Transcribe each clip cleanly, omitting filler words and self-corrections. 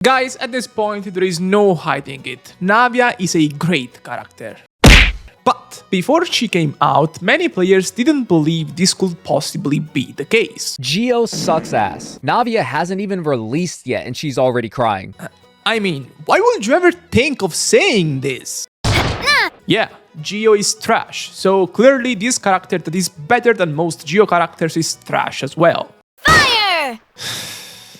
Guys, at this point there is no hiding it. Navia is a great character. But before she came out, many players didn't believe this could possibly be the case. Geo sucks ass. Navia hasn't even released yet and she's already crying. I mean, why would you ever think of saying this? Yeah, Geo is trash, so clearly this character that is better than most Geo characters is trash as well. Fire!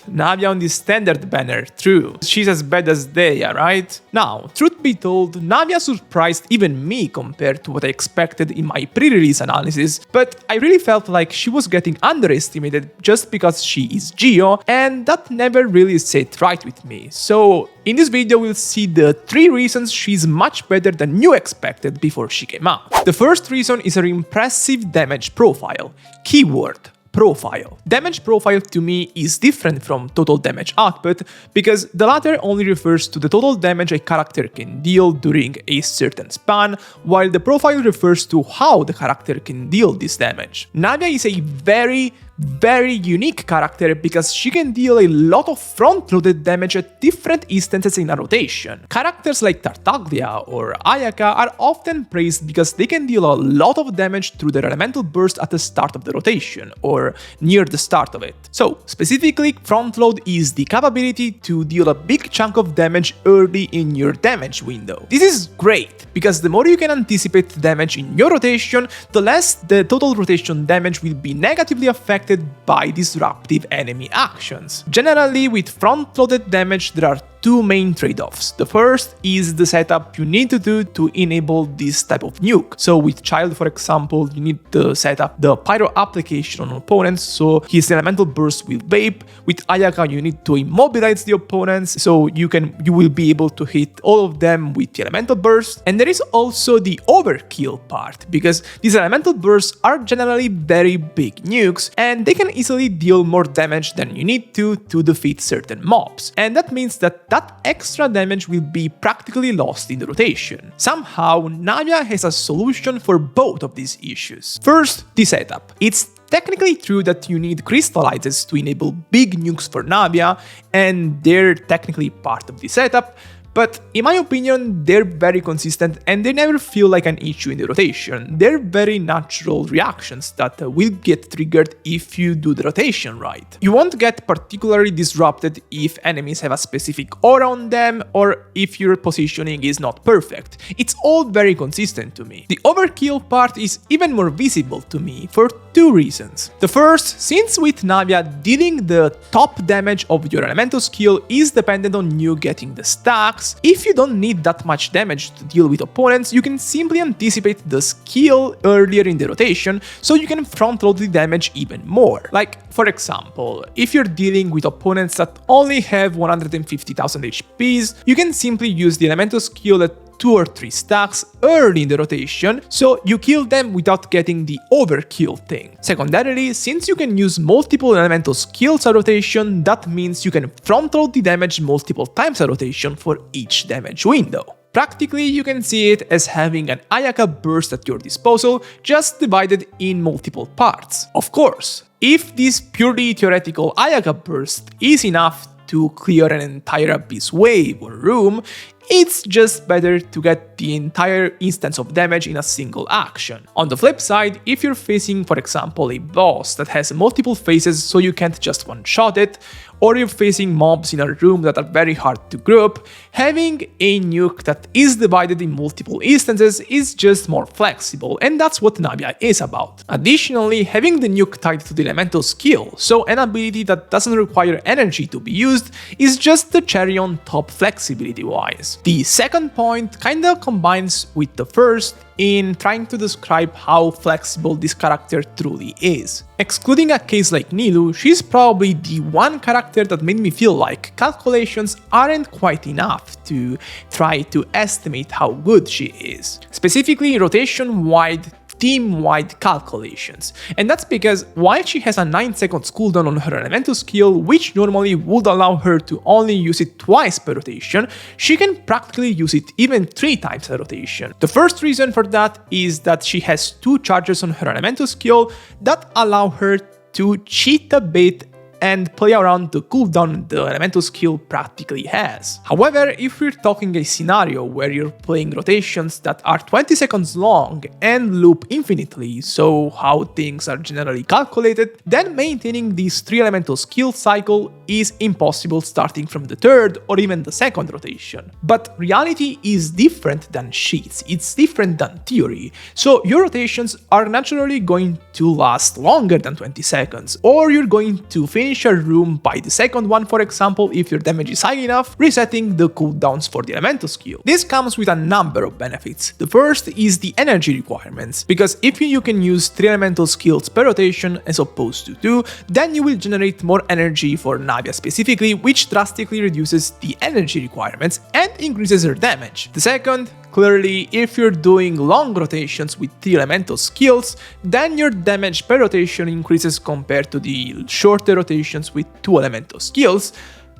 Navia on the standard banner, true. She's as bad as they are, right? Now, truth be told, Navia surprised even me compared to what I expected in my pre-release analysis, but I really felt like she was getting underestimated just because she is Geo, and that never really sat right with me. So, in this video we'll see the 3 reasons she's much better than you expected before she came out. The first reason is her impressive damage profile. Keyword: profile. Damage profile to me is different from total damage output because the latter only refers to the total damage a character can deal during a certain span, while the profile refers to how the character can deal this damage. Navia is a very unique character because she can deal a lot of front-loaded damage at different instances in a rotation. Characters like Tartaglia or Ayaka are often praised because they can deal a lot of damage through their elemental burst at the start of the rotation, or near the start of it. So, specifically, Frontload is the capability to deal a big chunk of damage early in your damage window. This is great, because the more you can anticipate damage in your rotation, the less the total rotation damage will be negatively affected by disruptive enemy actions. Generally, with front-loaded damage, there are 2 main trade-offs. The first is the setup you need to do to enable this type of nuke. So with Child, for example, you need to set up the pyro application on opponents so his elemental burst will vape. With Ayaka, you need to immobilize the opponents so you will be able to hit all of them with the elemental burst. And there is also the overkill part, because these elemental bursts are generally very big nukes and they can easily deal more damage than you need to defeat certain mobs. And that means that extra damage will be practically lost in the rotation. Somehow, Navia has a solution for both of these issues. First, the setup. It's technically true that you need crystallizes to enable big nukes for Navia, and they're technically part of the setup, but in my opinion, they're very consistent and they never feel like an issue in the rotation. They're very natural reactions that will get triggered if you do the rotation right. You won't get particularly disrupted if enemies have a specific aura on them or if your positioning is not perfect. It's all very consistent to me. The overkill part is even more visible to me for 2 reasons. The first, since with Navia, dealing the top damage of your elemental skill is dependent on you getting the stacks, if you don't need that much damage to deal with opponents, you can simply anticipate the skill earlier in the rotation, so you can front-load the damage even more. Like, for example, if you're dealing with opponents that only have 150,000 HPs, you can simply use the elemental skill at 2 or 3 stacks early in the rotation, so you kill them without getting the overkill thing. Secondarily, since you can use multiple elemental skills a rotation, that means you can front-load the damage multiple times a rotation for each damage window. Practically, you can see it as having an Ayaka burst at your disposal, just divided in multiple parts. Of course, if this purely theoretical Ayaka burst is enough to clear an entire Abyss wave or room, it's just better to get the entire instance of damage in a single action. On the flip side, if you're facing, for example, a boss that has multiple phases so you can't just one-shot it, or you're facing mobs in a room that are very hard to group, having a nuke that is divided in multiple instances is just more flexible, and that's what Navia is about. Additionally, having the nuke tied to the elemental skill, so an ability that doesn't require energy to be used, is just the cherry on top flexibility-wise. The second point kinda combines with the first in trying to describe how flexible this character truly is. Excluding a case like Nilou, she's probably the one character that made me feel like calculations aren't quite enough to try to estimate how good she is. Specifically, rotation-wide, team-wide calculations. And that's because while she has a 9 seconds cooldown on her elemental skill, which normally would allow her to only use it twice per rotation, she can practically use it even 3 times a rotation. The first reason for that is that she has 2 charges on her elemental skill that allow her to cheat a bit and play around the cooldown the elemental skill practically has. However, if we're talking a scenario where you're playing rotations that are 20 seconds long and loop infinitely, so how things are generally calculated, then maintaining this 3 elemental skill cycle is impossible starting from the third or even the second rotation. But reality is different than sheets, it's different than theory, so your rotations are naturally going to last longer than 20 seconds, or you're going to finish a room by the second one, for example, if your damage is high enough, resetting the cooldowns for the elemental skill. This comes with a number of benefits. The first is the energy requirements, because if you can use 3 elemental skills per rotation as opposed to 2, then you will generate more energy for Navia specifically, which drastically reduces the energy requirements and increases her damage. The second, clearly, if you're doing long rotations with 3 elemental skills, then your damage per rotation increases compared to the shorter rotations with 2 elemental skills,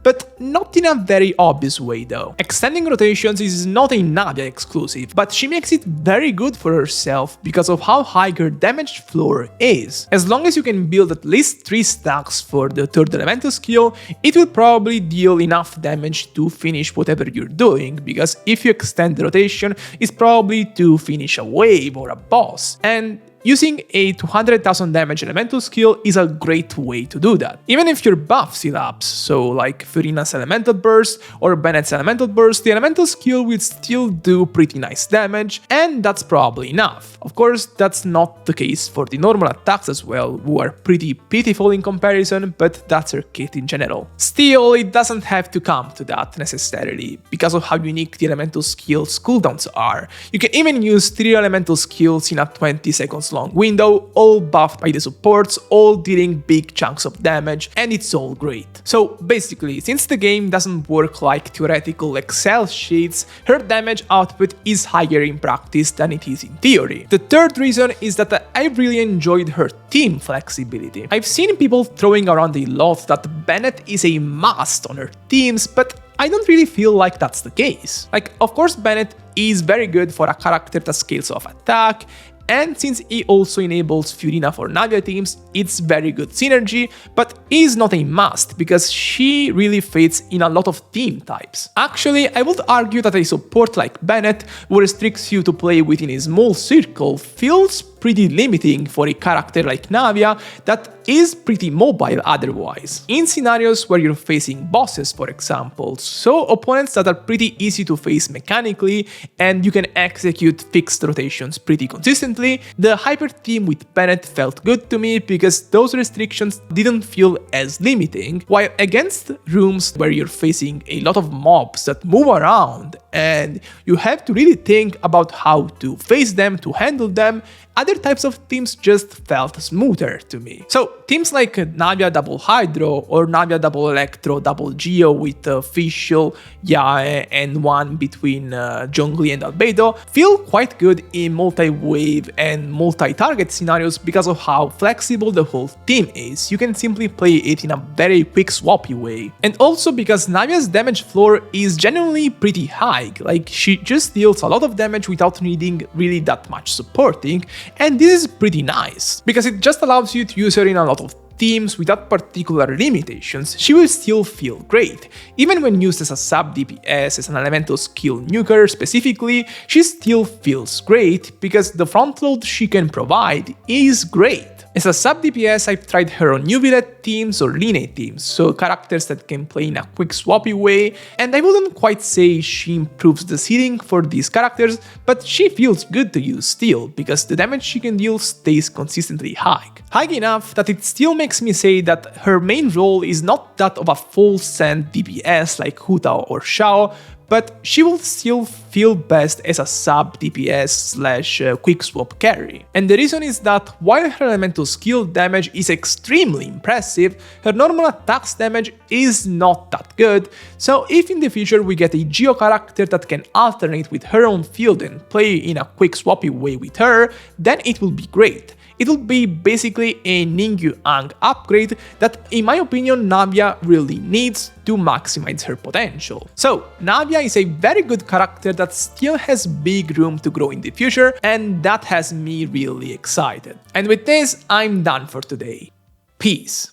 but not in a very obvious way though. Extending rotations is not a Navia exclusive, but she makes it very good for herself because of how high her damage floor is. As long as you can build at least 3 stacks for the third elemental skill, it will probably deal enough damage to finish whatever you're doing, because if you extend the rotation, it's probably to finish a wave or a boss, and using a 200,000 damage elemental skill is a great way to do that. Even if your buff still ups, so like Furina's elemental burst or Bennett's elemental burst, the elemental skill will still do pretty nice damage, and that's probably enough. Of course, that's not the case for the normal attacks as well, who are pretty pitiful in comparison, but that's her kit in general. Still, it doesn't have to come to that necessarily, because of how unique the elemental skills cooldowns are. You can even use 3 elemental skills in a 20 seconds long window, all buffed by the supports, all dealing big chunks of damage, and it's all great. So basically, since the game doesn't work like theoretical Excel sheets, her damage output is higher in practice than it is in theory. The third reason is that I really enjoyed her team flexibility. I've seen people throwing around a lot that Bennett is a must on her teams, but I don't really feel like that's the case. Like, of course Bennett is very good for a character that scales off attack, and since he also enables Furina for Navia teams, it's very good synergy, but is not a must, because she really fits in a lot of team types. Actually, I would argue that a support like Bennett, who restricts you to play within a small circle, feels pretty limiting for a character like Navia that is pretty mobile otherwise. In scenarios where you're facing bosses, for example, so opponents that are pretty easy to face mechanically and you can execute fixed rotations pretty consistently, the hyper team with Bennett felt good to me because those restrictions didn't feel as limiting, while against rooms where you're facing a lot of mobs that move around and you have to really think about how to face them, to handle them, other types of teams just felt smoother to me. So teams like Navia Double Hydro or Navia Double Electro Double Geo with Fischl, Yae, and one between Zhongli and Albedo feel quite good in multi-wave and multi-target scenarios because of how flexible the whole team is. You can simply play it in a very quick swappy way. And also because Navia's damage floor is genuinely pretty high, like she just deals a lot of damage without needing really that much supporting, and this is pretty nice, because it just allows you to use her in a lot of teams without particular limitations. She will still feel great. Even when used as a sub DPS, as an elemental skill nuker specifically, she still feels great because the front load she can provide is great. As a sub DPS, I've tried her on Nuvilet teams or Line teams, so characters that can play in a quick swappy way, and I wouldn't quite say she improves the ceiling for these characters, but she feels good to use still, because the damage she can deal stays consistently high. High enough that it still makes me say that her main role is not that of a full send DPS like Hu-Tao or Xiao, but she will still feel best as a sub DPS slash quick swap carry. And the reason is that while her elemental skill damage is extremely impressive, her normal attacks damage is not that good, so if in the future we get a Geo character that can alternate with her own field and play in a quick swappy way with her, then it will be great. It will be basically a Ningyu Ang upgrade that, in my opinion, Navia really needs to maximize her potential. So, Navia is a very good character that still has big room to grow in the future, and that has me really excited. And with this, I'm done for today. Peace.